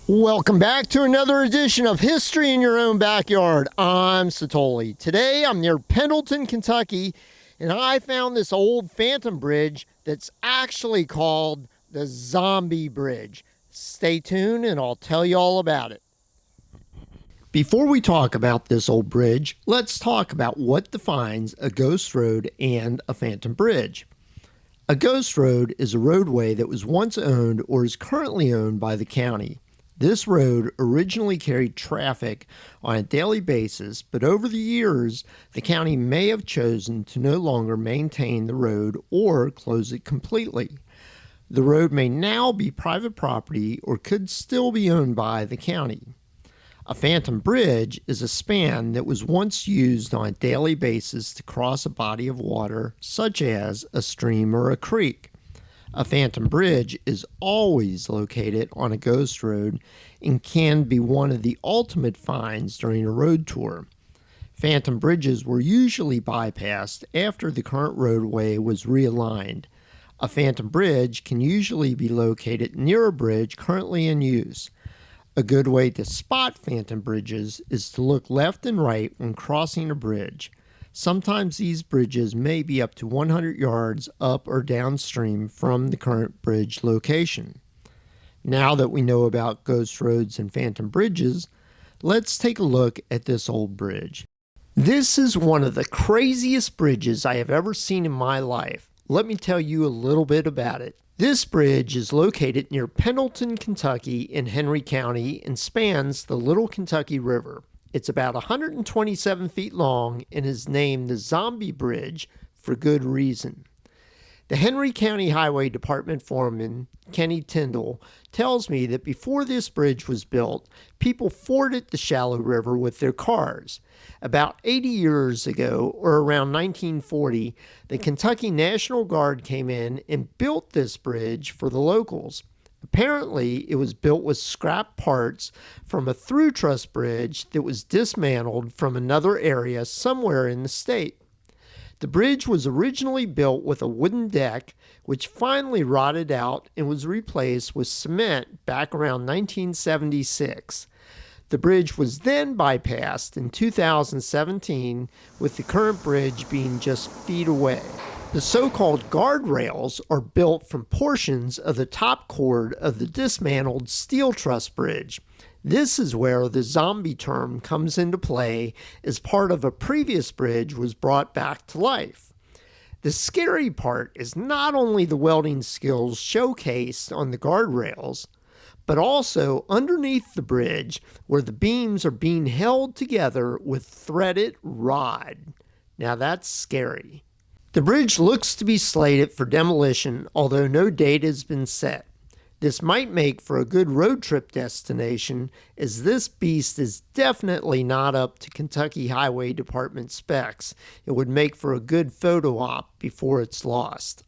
Welcome back to another edition of History in Your Own Backyard. I'm Satoli. Today I'm near Pendleton, Kentucky, and I found this old phantom bridge that's actually called the Zombie Bridge. Stay tuned and I'll tell you all about it. Before we talk about this old bridge, let's talk about what defines a ghost road and a phantom bridge. A ghost road is a roadway that was once owned or is currently owned by the county. This road originally carried traffic on a daily basis, but over the years, the county may have chosen to no longer maintain the road or close it completely. The road may now be private property or could still be owned by the county. A phantom bridge is a span that was once used on a daily basis to cross a body of water, such as a stream or a creek. A phantom bridge is always located on a ghost road and can be one of the ultimate finds during a road tour. Phantom bridges were usually bypassed after the current roadway was realigned. A phantom bridge can usually be located near a bridge currently in use. A good way to spot phantom bridges is to look left and right when crossing a bridge. Sometimes these bridges may be up to 100 yards up or downstream from the current bridge location. Now that we know about ghost roads and phantom bridges, let's take a look at this old bridge. This is one of the craziest bridges I have ever seen in my life. Let me tell you a little bit about it. This bridge is located near Pendleton, Kentucky in Henry County and spans the Little Kentucky River. It's about 127 feet long and is named the Zombie Bridge for good reason. The Henry County Highway Department foreman, Kenny Tyndall, tells me that before this bridge was built, people forded the shallow river with their cars. About 80 years ago, or around 1940, the Kentucky National Guard came in and built this bridge for the locals. Apparently, it was built with scrap parts from a through truss bridge that was dismantled from another area somewhere in the state. The bridge was originally built with a wooden deck, which finally rotted out and was replaced with cement back around 1976. The bridge was then bypassed in 2017, with the current bridge being just feet away. The so-called guardrails are built from portions of the top chord of the dismantled steel truss bridge. This is where the zombie term comes into play, as part of a previous bridge was brought back to life. The scary part is not only the welding skills showcased on the guardrails, but also underneath the bridge where the beams are being held together with threaded rod. Now that's scary. The bridge looks to be slated for demolition, although no date has been set. This might make for a good road trip destination, as this beast is definitely not up to Kentucky Highway Department specs. It would make for a good photo op before it's lost.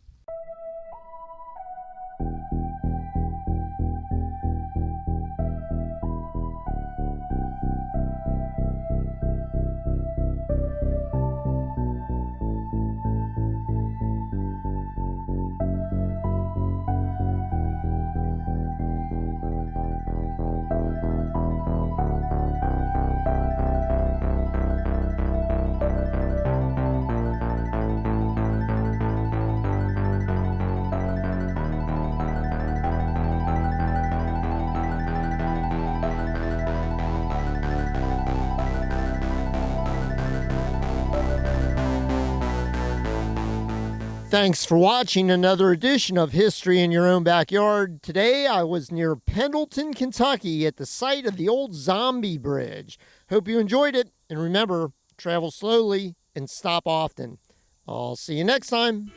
Thanks for watching another edition of History in Your Own Backyard. Today I was near Pendleton, Kentucky at the site of the old Zombie Bridge. Hope you enjoyed it, and remember, travel slowly and stop often. I'll see you next time.